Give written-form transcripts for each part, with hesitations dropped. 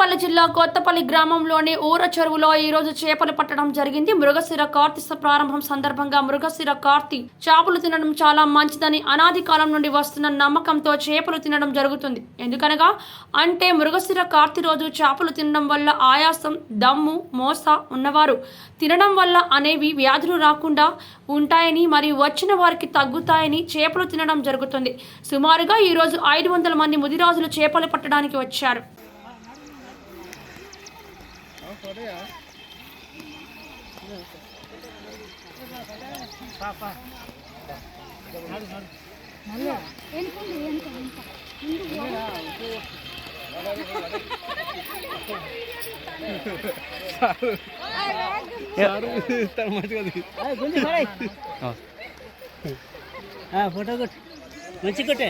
అనకాపల్లి జిల్లా కొత్తపల్లి గ్రామంలోని ఊర చెరువులో ఈ రోజు చేపలు పట్టడం జరిగింది. మృగశిర కార్తీ ప్రారంభం సందర్భంగా మృగశిర కార్తీ చేపలు తినడం చాలా మంచిదని అనాది కాలం నుండి వస్తున్న నమ్మకంతో చేపలు తినడం జరుగుతుంది. ఎందుకనగా అంటే మృగశిర కార్తీ రోజు చేపలు తినడం వల్ల ఆయాసం, దమ్ము, మోస ఉన్నవారు తినడం వల్ల అనేవి వ్యాధులు రాకుండా ఉంటాయని మరియు వచ్చిన వారికి తగ్గుతాయని చేపలు తినడం జరుగుతుంది. సుమారుగా ఈ రోజు 500 మంది ముదిరాజులు చేపలు పట్టడానికి వచ్చారు. ఫోటో కొట్టు మంచి కొట్టే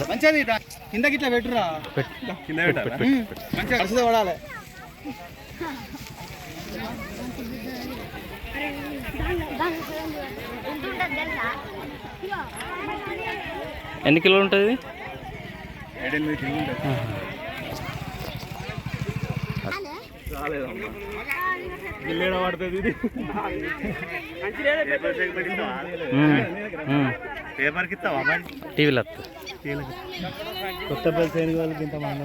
మంచిది కిందకి ఇట్లా పెట్టురా కింద మంచిగా కలిసి పడాలి. ఎన్ని కిలోలు ఉంటుంది? 7-8 కిలోలు ఉంటుంది. గిల్లేడ పడుతుంది ఇది. పేపర్కి ఇస్తావా టీవీలో కొత్త పెళ్లి సైనిక వాళ్ళకి ఇంతమంది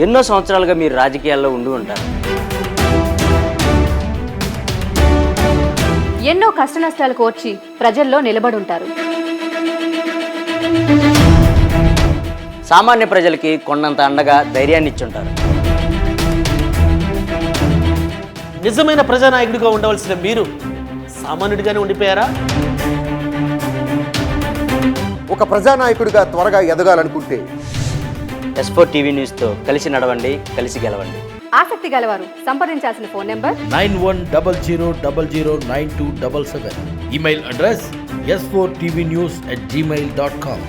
ఎన్నో సంవత్సరాలుగా మీరు రాజకీయాల్లో ఉండి ఉంటారు. ఎన్నో కష్టనష్టాలు కోర్చి ప్రజల్లో నిలబడి ఉంటారు. సామాన్య ప్రజలకి కొండంత అండగా ధైర్యాన్ని ఇచ్చుంటారు. నిజమైన ప్రజానాయకుడిగా ఉండవలసిన మీరు సామాన్యుడిగానే ఉండిపోయారా? ఒక ప్రజానాయకుడిగా త్వరగా ఎదగాలనుకుంటే S4 టీవీ న్యూస్తో కలిసి నడవండి, కలిసి గెలవండి. ఆసక్తి గలవారు సంప్రదించాల్సిన phone number 9100009277. Email address s4tvnews@gmail.com.